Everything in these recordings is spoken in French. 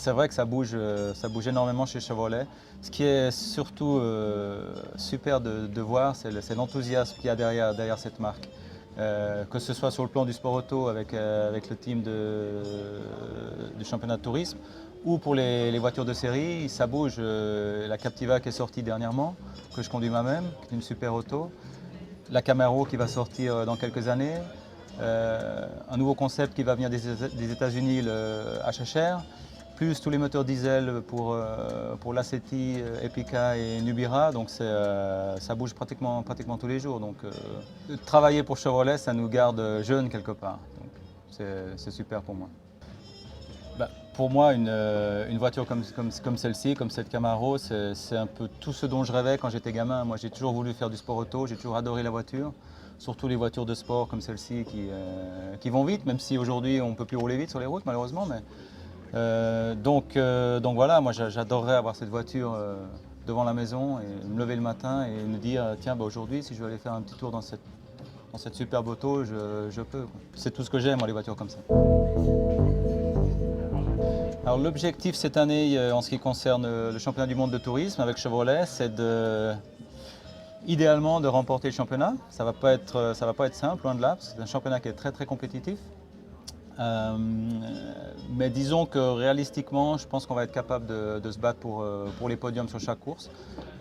c'est vrai que ça bouge énormément chez Chevrolet. Ce qui est surtout super de voir, c'est l'enthousiasme qu'il y a derrière cette marque. Que ce soit sur le plan du sport auto avec le team du championnat de tourisme ou pour les voitures de série, ça bouge. La Captiva qui est sortie dernièrement, que je conduis moi-même, qui est une super auto. La Camaro qui va sortir dans quelques années. Un nouveau concept qui va venir des États-Unis, le HHR, plus tous les moteurs diesel pour l'Aceti, Epica et Nubira. Donc ça bouge pratiquement tous les jours. Donc travailler pour Chevrolet, ça nous garde jeunes quelque part. Donc c'est super pour moi. Bah, pour moi, une voiture comme celle-ci, comme cette Camaro, c'est un peu tout ce dont je rêvais quand j'étais gamin. Moi, j'ai toujours voulu faire du sport auto, j'ai toujours adoré la voiture, surtout les voitures de sport comme celle-ci qui vont vite, même si aujourd'hui on ne peut plus rouler vite sur les routes malheureusement. Mais, donc voilà, moi j'adorerais avoir cette voiture devant la maison et me lever le matin et me dire tiens, bah, aujourd'hui, si je veux aller faire un petit tour dans cette superbe auto, je peux. C'est tout ce que j'aime, moi, les voitures comme ça. Alors l'objectif cette année en ce qui concerne le championnat du monde de tourisme avec Chevrolet, c'est idéalement de remporter le championnat. Ça va pas être simple, loin de là, parce que c'est un championnat qui est très compétitif. Mais disons que réalistiquement, je pense qu'on va être capable de se battre pour les podiums sur chaque course.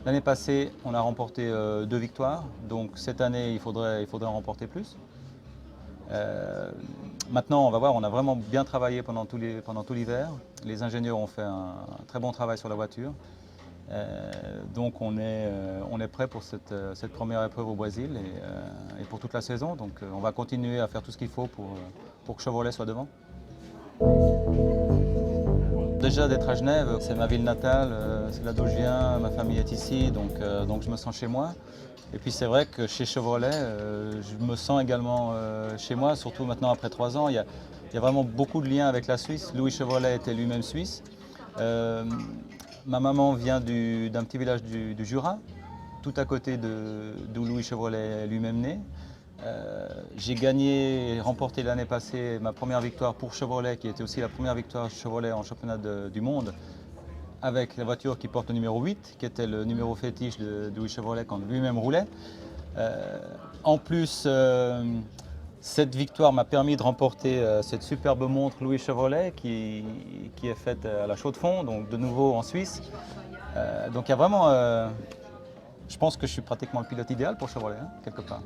L'année passée, on a remporté 2 victoires, donc cette année, il faudrait en remporter plus. Maintenant, on va voir, on a vraiment bien travaillé pendant tout l'hiver. Les ingénieurs ont fait un très bon travail sur la voiture. Donc on est prêt pour cette première épreuve au Brésil et pour toute la saison. Donc on va continuer à faire tout ce qu'il faut pour que Chevrolet soit devant. Déjà d'être à Genève, c'est ma ville natale, c'est là d'où je viens, ma famille est ici, donc je me sens chez moi. Et puis c'est vrai que chez Chevrolet, je me sens également chez moi, surtout maintenant après 3 ans. Il y a vraiment beaucoup de liens avec la Suisse. Louis Chevrolet était lui-même suisse. Ma maman vient d'un petit village du Jura, tout à côté d'où Louis Chevrolet est lui-même né. J'ai gagné et remporté l'année passée ma première victoire pour Chevrolet, qui était aussi la première victoire Chevrolet en championnat du monde, avec la voiture qui porte le numéro 8, qui était le numéro fétiche de Louis Chevrolet quand lui-même roulait. En plus, cette victoire m'a permis de remporter cette superbe montre Louis Chevrolet qui est faite à la Chaux-de-Fonds, donc de nouveau en Suisse. Donc il y a vraiment, je pense que je suis pratiquement le pilote idéal pour Chevrolet, hein, quelque part.